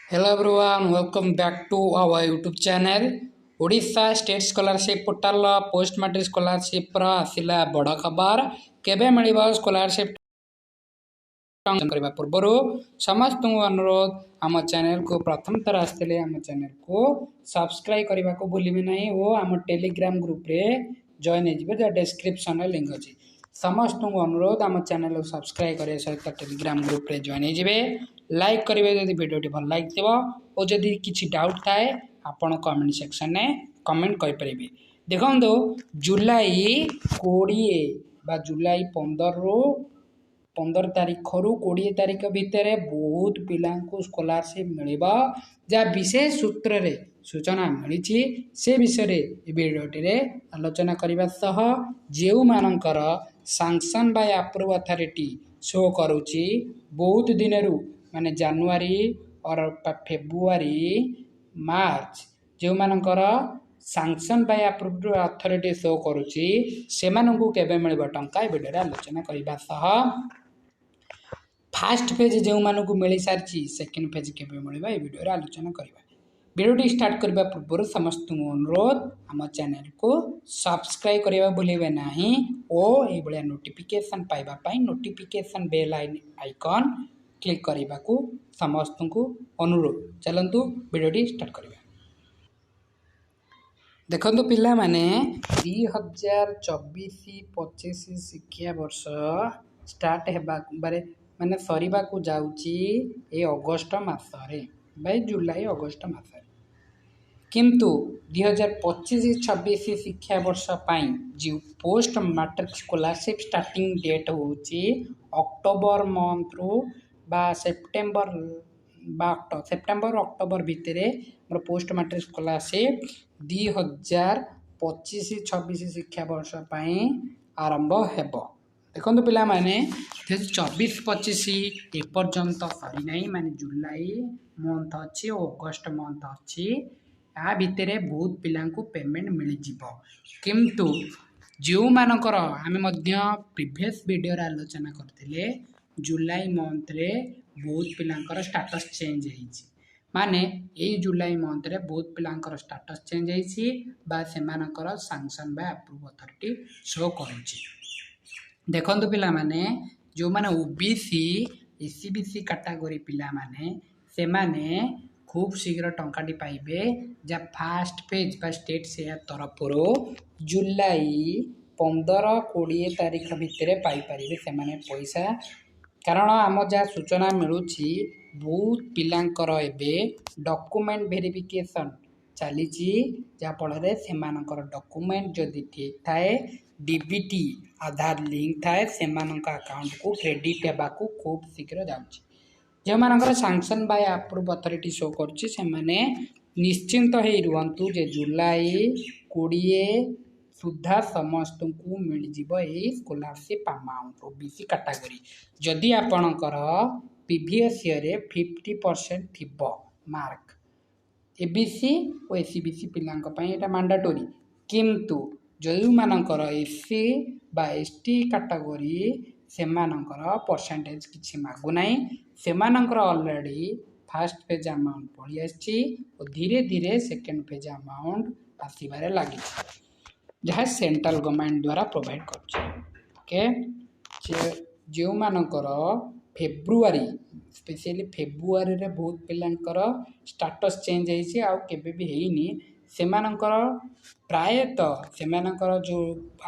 Hello everyone, welcome back to our YouTube channel. Odisha state scholarship portal post matric scholarship आसिला बड़ खबर केबे मिलिबो scholarship करबा पूर्व समस्त अनुरोध आम चैनल को प्रथम थर आसते आम चैनल को सब्सक्राइब करने को भूलिबे नहीं और आम टेलीग्राम ग्रुप रे जॉइन हो डिस्क्रिप्शन लिंक अच्छी समस्त अनुरोध आम चैनल को सब्सक्राइब करने सहित टेलीग्राम ग्रुप रे जॉइन हो लाइक करेंगे जब वीडियो भल लगे और जदि किसी डाउट थाए आपण कमेंट सेक्शन में कमेंट करें। देखो जुलाई 20 जुलाई 15 तारीख रु 20 तारीख भितर बहुत पिला स्कॉलरशिप मिल जहाँ विशेष सूत्र रे सूचना मिली से विषय भिडियोटी आलोचना करने सह जो मानकर sanction by approve authority show करुच्ची बहुत दिन माने जनवरी और फेब्रुआरी मार्च जो मानकर sanction by approved authority show करुच्ची से केबे मिलिबो टंका ए वीडियो आलोचना करबा सह फास्ट पेज जो मानक मिल सारी सेकेंड पेज केबे मिलिबो ए वीडियो आलोचना करबा। वीडियो स्टार्ट करने पूर्व समस्त अनुरोध आम चैनल को सब्सक्राइब करने भूलिए नहीं और ये नोटिफिकेशन पाइबापी नोटिफिकेशन बेल आइकन क्लिक करने को समस्त को अनुरोध। चलतु वीडियो स्टार्ट करवा। देखो पिला माने 2024-25 शिक्षा वर्ष स्टार्ट होगा माने सरीबा को जाउची ए अगस्त मासरे बाय जुलाई अगस्त मासरे किंतु 2025-26 शिक्षा वर्ष पाई जो post matric scholarship starting date होची अक्टोबर मंथ रु बा सेप्टेम्बर अक्टोबर भितर मोर पोस्ट मैट्रिक स्कॉलरशिप 2025-26 शिक्षा वर्ष पाई आरंभ हेबो। देखो पिला माने 2024-25 एपर्यंत सरी नहीं माने जुलाई मंथ अच्छी और अगस्त मंथ अच्छी या भितर बहुत पिला पेमेंट मिल जिवो किंतु जो मानकर आमे मध्य प्रीवियस वीडियो रे आलोचना करथिले जुलाई मंथ रे बहुत पिलांकर स्टेटस चेंज होईछि माने ए जुलाई मंथ रे बहुत पिलांकर स्टेटस चेंज होईछि बा सेमानकर sanction by approve authority show करूछि। देखंतु पिला माने जो माने ओबीसी एससीबीसी कैटेगरी पिला माने सेमाने खूब शीघ्र टंकाटी पाइबे जा फास्ट पेज बा स्टेट शेयर तरफ जुलाई 15-20 तारीख भितर पाई परिबे सेमाने पैसा कारण आम जहाँ सूचना मिलूची बहुत पिलांकर एबे डॉक्यूमेंट वेरिफिकेशन चली जहाँफल से डॉक्यूमेंट जदि ठीक थाए डीबीटी आधार लिंक थाए से अकाउंट को क्रेडिट होगा खूब शीघ्र जाऊँगी जो मानकर sanction by approve authority show करुच्ची से निश्चिंत हो रुहतु जे जुलाई 20 सुधा समस्त को मिल जाए स्कॉलरशिप अमाउंट ओबीसी कैटेगरी जदि आपणकर प्रीवियस ईयर 50% थिबो मार्क एबीसी और एससीबीसी पिलांई एटा मैंडेटरी किंतु जो मानकर एससी बा एसटी कैटेगरी सेमानकर परसेंटेज किछि मागुना से ऑलरेडी फास्ट पेज अमाउंट पड़ी आसी और धीरे धीरे सेकेंड पेज अमाउंट आसबार लगी जहाँ सेंट्रल गवर्नमेंट द्वारा प्रोवाइड कर जो मानकर फेब्रुआरी स्पेशली फेब्रुआरी रे बहुत पिलांकर स्टेटस चेंज होइछि आउ केबे भी हेइनी सेमानकर प्रायतः सेमानकर जो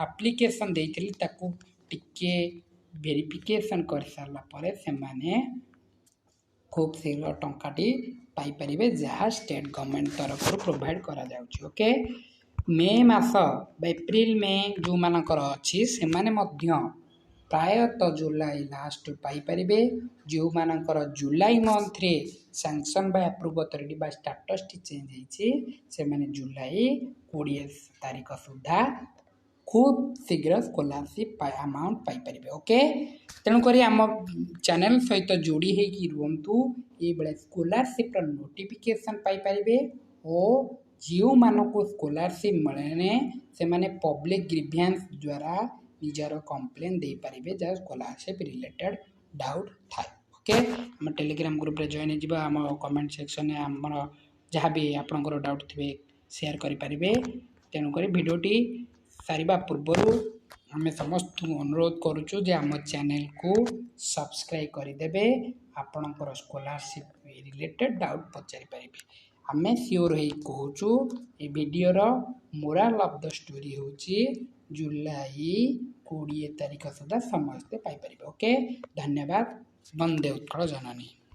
एप्लिकेशन देइथिले ताकू टिके वेरिफिकेशन कर सारला परे सेमाने खूब शीघ्र टंकाटी पाई परिबे जहाँ स्टेट गवर्नमेंट तरफ प्रोवाइड करा जाउछि। ओके मे मास एप्रिल में जो मानकर अच्छी से प्रायतः जुलाई लास्ट पाई परिबे जो मानकर जुलाई मंथ रे सैंक्शन बाय अप्रूव अथॉरिटी बा स्टेटस टी चेंज होईछि से माने जुलाई 20 तारीख सुधा खूब शीघ्र स्कॉलरशिप अमाउंट पाई परिबे। ओके तेणुक आम चैनल सहित जोड़ी होगी रुहतु ये बेले स्कॉलरशिप नोटिफिकेशन पाई परिबे और जो मानक स्कॉलरशिप मिले से माने पब्लिक ग्रीवियंस द्वारा निजार कंप्लेन दे पारिबे जहाँ स्कॉलरशिप रिलेटेड डाउट थाए। ओके आम टेलीग्राम ग्रुप रे जॉइन जीवा आम कमेंट सेक्शन में आम जहाँ भी आपंकर डाउट थे शेयर करेंगे तेणुक भिडटी सारिबा पूर्वर आम समस्त अनुरोध करुचु जे आम चैनल को सब्सक्राइब करदे आपणकर स्कॉलरशिप रिलेटेड डाउट पचारि पारे आम सियोर हो कहूँ ये वीडियोर मोराल ऑफ द स्टोरी हूँ जुलाई 20 तारीख सुधा समस्ते पाइपर ओके धन्यवाद वंदे उत्कल जननी।